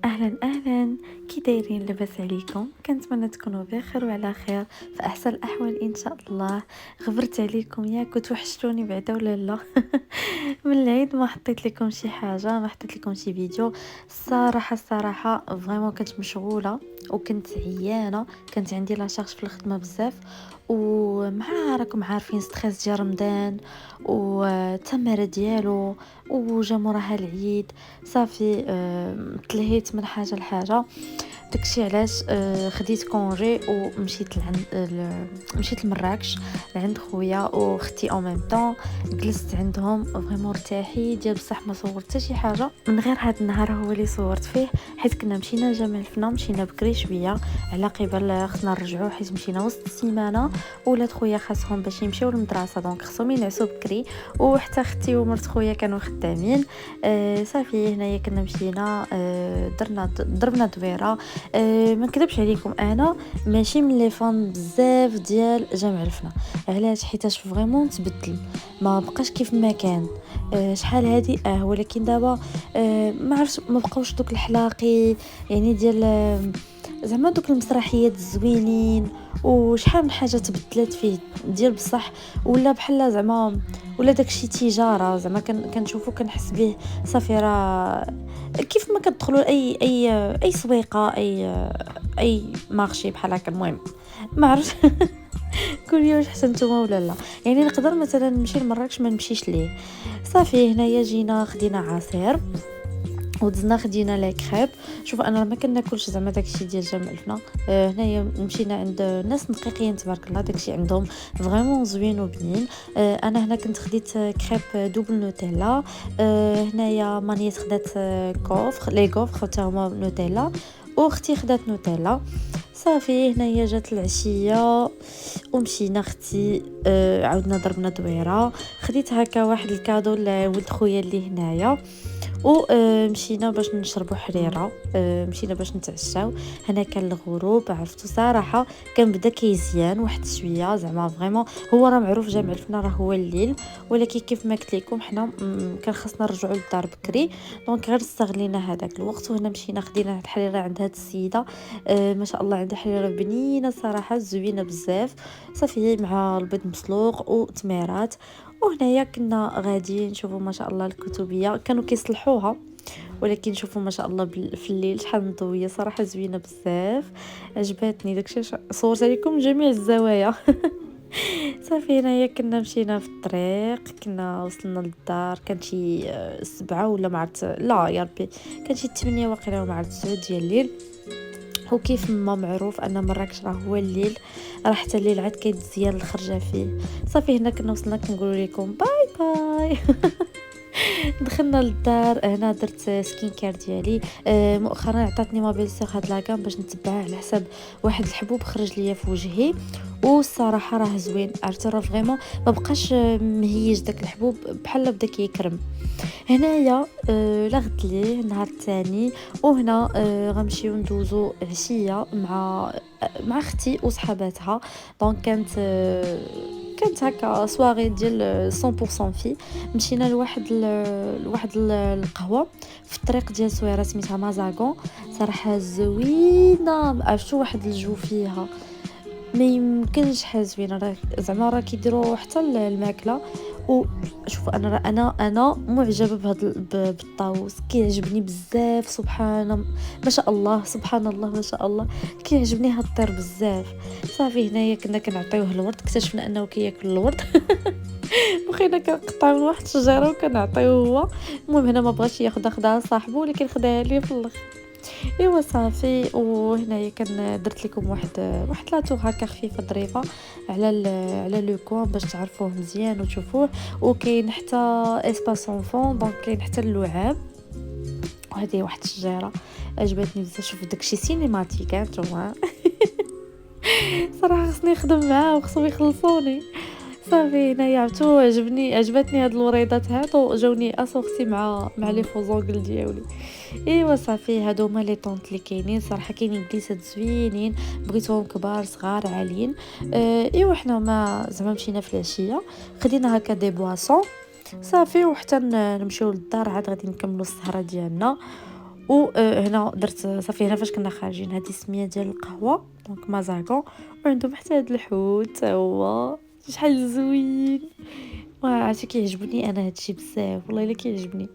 اهلا اهلا، كي دايرين؟ لاباس عليكم؟ كنتمنى تكونوا بخير وعلى خير في احسن الاحوال ان شاء الله. غبرت عليكم ياك وتوحشتوني بعدا ولا لا؟ من العيد ما حطيت لكم شي حاجه، ما حطيت لكم شي فيديو. الصراحه فريمون كنت مشغوله وكنت عيانه، كانت عندي لا شارج في الخدمه بزاف، ومع راكم عارفين ستريس ديال رمضان والتمر ديالو وجا موراها العيد. صافي تلهيت من حاجه لحاجه. داكشي علاش خديت كونجي ومشيت مشيت لمراكش لعند خويا وختي او ميم طون. جلست عندهم فريمون ارتاحي ديال بصح ما صورت حتى شي حاجه من غير هاد النهار هو اللي صورت فيه، حيت كنا مشينا جامع الفنا، مشينا بكري شويه على قبل خصنا نرجعوا حيت مشينا وسط السيمانه. ولاد خويا خاصهم باش يمشيو للمدرسه دونك خصهم ينعسوا بكري، وحتى ختي ومرت خويا كانوا خدامين. صافي هنايا كنا مشينا ضربنا دويره. ما نكذبش عليكم، انا ماشي من لي فان بزاف ديال جامع الفنا. علاش؟ حيتاش فريمون تبدل، ما بقاش كيف ما كان. شحال هادي ولكن دابا ما عرفتش، ما بقاوش دوك الحلاقي يعني ديال زعما دوك المسرحيات الزوينين، وشحال من حاجه تبدلت فيه ديال بصح. ولا بحال زعما ولا داكشي تجاره، زعما كنشوفو كنحس به. صافي راه كيف ما كتدخلوا اي سويقه، اي مارشي بحال هكا. المهم ما عرفت. كل واش حسن نتوما ولا لا؟ يعني نقدر مثلا نمشي لمراكش ما نمشيش ليه. صافي هنايا جينا خدينا عصير ودزنا خدينا لا كريب. شوف انا ما كناكلش زعما داكشي ديال جامع الفنا. هنايا مشينا عند ناس نقيقين تبارك الله، داكشي عندهم فريمون زوين وبنين. انا هنا كنت خديت كريب دوبل نوتيلا. هنايا مانيت خدات كوفر لي كوفر حتى هما نوتيلا، واختي خدات نوتيلا. صافي هنايا جات العشيه ومشينا اختي عاودنا ضربنا دويره. خديت هكا واحد الكادو لولد خويا اللي هنايا، ومشينا باش نشربوا حريره. مشينا باش نتعشاو. هنا كان الغروب، عرفتوا صراحه كان بدا كيزيان واحد شويه زعما فريمون. هو راه معروف جامع الفنا راه هو الليل، ولكن كيف ما قلت لكم حنا كان خاصنا نرجعوا للدار بكري، دونك غير استغلينا هذاك الوقت. وهنا مشينا خدينا الحريره عند هاد السيده. ما شاء الله عندها حريره بنينه صراحه زوينه بزاف. صافي مع البيض مسلوق وتميرات. وهنايا كنا غادي نشوفوا ما شاء الله الكتبيه كانوا كيصلحوها، ولكن شوفوا ما شاء الله في الليل شحال مضويه، صراحه زوينه بزاف. عجبتني داكشي، صورت لكم جميع الزوايا. صافي هنايا كنا مشينا في الطريق، كنا وصلنا للدار كان شي 7 ولا ما عرفت، لا يا ربي كان شي 8 واقيلا وما عرفت 9 ديال الليل. وكيف ما معروف ان مراكش راه هو الليل، راه حتى الليل عاد كيتزيان الخرجه فيه. صافي هنا كنا وصلنا، كنقول لكم باي باي. دخلنا للدار، هنا درت سكين كير ديالي. مؤخرا عطاتني مابيلسيغ هاد لاكام باش نتبعها على حساب واحد الحبوب خرج ليا في وجهي، والصراحه راه زوين. عرفتي راه فريمون ما بقاش مهيج داك الحبوب، بحال بدا كيكرم. هنايا لغت ليه النهار الثاني. وهنا غنمشيو ندوزو عشيه مع اختي وصحاباتها. دونك كانت هكا سواغي ديال 100% في. مشينا لواحد القهوه في الطريق ديال سويره سميتها مازاغون. صراحه زوينه، عرفتوا واحد الجو فيها ما يمكنش حاجه زوينه. راه زعما راه كيديروا حتى الماكله. وشوف انا معجبه بالطاووس، كيعجبني بزاف. ما شاء الله سبحان الله ما شاء الله، كيعجبني هاد الطير بزاف. صافي هنايا كنا كنعطيوه الورد، اكتشفنا انه كياكل الورد. بقينا كنقطعوا من واحد الشجره وكنعطيوه هو. المهم هنا ما بغاش ياخذها، خداها صاحبه ولكن خداها لي في الاخر. ايوا صافي. وهنايا كان درت لكم واحد لاطور هكا خفيفه ظريفه على لو كوان باش تعرفوه مزيان وتشوفوه. وكاين حتى اسباس اونفون، دونك كاين حتى اللعاب. وهذه واحد الشجره عجبتني بزاف. شوف داكشي سينماتيك نتوما. صراحه خصني نخدم معاه وخصهم يخلصوني. صافي هنايا عجبتني هاد الوريضات هادو، جاوني اسوختي مع لي فوزونغل ديالي. ايوا صافي هادو هما لي طونط اللي كاينين. صراحه كاينين بليسات زوينين، بغيتهم كبار صغار عاليين. ايوا حنا ما زعما مشينا في العشيه، خدينا هكا دي بواسون. صافي وحتى نمشيو للدار عاد غادي نكملوا السهره ديالنا. وهنا درت صافي. هنا فاش كنا خارجين هذه السميه ديال القهوه دونك مازاغون، وعندهم حتى هذا الحوت تا هو شحال زوين. عرفتي كيعجبني انا هادشي بزاف والله الا كيعجبني.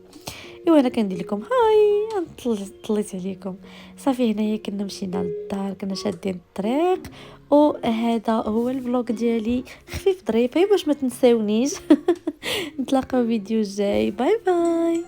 ايوا انا كندير لكم هاي طليت عليكم. صافي هنايا كنا مشينا للدار، كنا شادين الطريق، وهذا هو الفلوق ديالي خفيف ظريف باش ما تنساونيش. نتلاقاو فيديو جاي، باي باي.